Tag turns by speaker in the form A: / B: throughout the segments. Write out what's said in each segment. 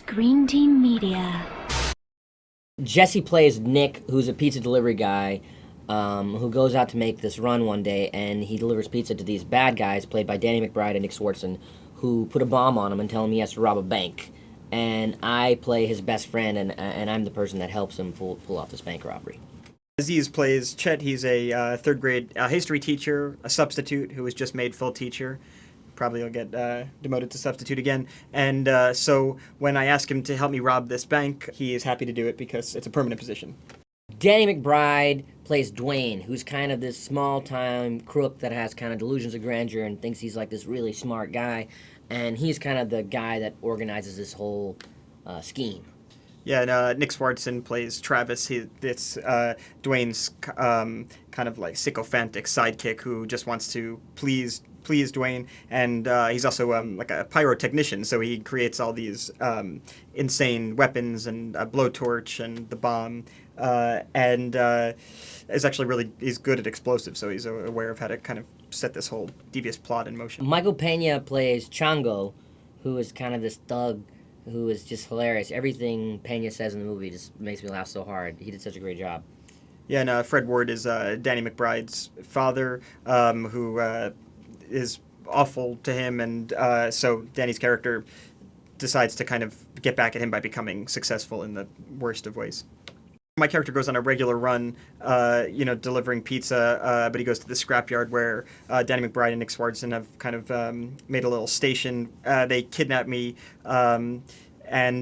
A: Green Team Media.
B: Jesse plays Nick, who's a pizza delivery guy, who goes out to make this run one day, and he delivers pizza to these bad guys, played by Danny McBride and Nick Swartzen, who put a bomb on him and tell him he has to rob a bank. And I play his best friend, and I'm the person that helps him pull off this bank robbery.
C: Aziz plays Chet. He's a third grade history teacher, a substitute who was just made full teacher. Probably will get demoted to substitute again. And so when I ask him to help me rob this bank, he is happy to do it because it's a permanent position.
B: Danny McBride plays Dwayne, who's kind of this small-time crook that has kind of delusions of grandeur and thinks he's like this really smart guy. And he's kind of the guy that organizes this whole scheme.
C: Yeah, and Nick Swartzen plays Travis. It's Dwayne's kind of like sycophantic sidekick who just wants to please Dwayne, and he's also like a pyrotechnician, so he creates all these insane weapons and a blowtorch and the bomb, and is actually he's good at explosives, so he's aware of how to kind of set this whole devious plot in motion.
B: Michael Pena plays Chango, who is kind of this thug who is just hilarious. Everything Pena says in the movie just makes me laugh so hard. He did such a great job.
C: Yeah, and Fred Ward is Danny McBride's father, who is awful to him, and so Danny's character decides to kind of get back at him by becoming successful in the worst of ways. My character goes on a regular run, delivering pizza, but he goes to the scrapyard where Danny McBride and Nick Swartzen have kind of made a little station. They kidnap me, and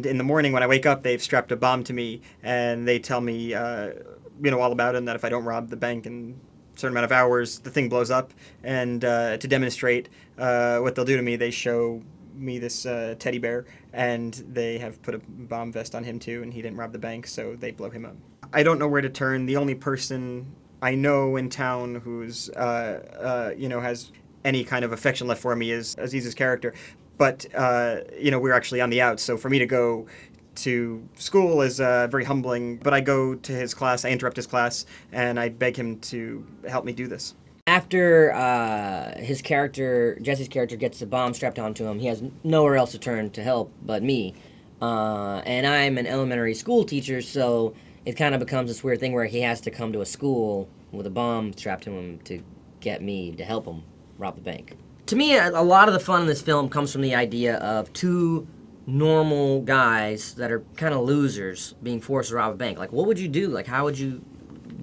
C: in the morning when I wake up, they've strapped a bomb to me, and they tell me, all about it, and that if I don't rob the bank in a certain amount of hours, the thing blows up. And to demonstrate what they'll do to me, they show me this teddy bear, and they have put a bomb vest on him too, and he didn't rob the bank, so they blow him up. I don't know where to turn. The only person I know in town who's has any kind of affection left for me is Aziz's character, but we're actually on the outs, so for me to go to school is very humbling. But I go to his class, I interrupt his class, and I beg him to help me do this.
B: After Jesse's character gets the bomb strapped onto him, he has nowhere else to turn to help but me. And I'm an elementary school teacher, so it kind of becomes this weird thing where he has to come to a school with a bomb strapped to him to get me to help him rob the bank. To me, a lot of the fun in this film comes from the idea of two normal guys that are kind of losers being forced to rob a bank. Like, what would you do? Like, how would you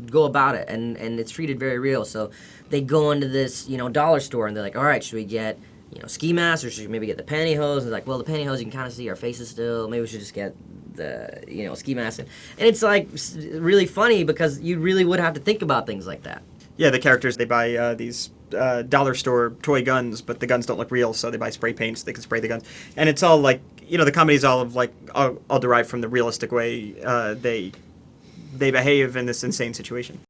B: go about it? And it's treated very real. So they go into this, dollar store, and they're like, all right, should we get, ski masks, or should we maybe get the pantyhose? And like, well, the pantyhose, you can kind of see our faces still. Maybe we should just get the, ski mask. And it's like really funny because you really would have to think about things like that.
C: Yeah, the characters, they buy these dollar store toy guns, but the guns don't look real, so they buy spray paint so they can spray the guns. And it's all like, the comedy's all derived from the realistic way they behave in this insane situation.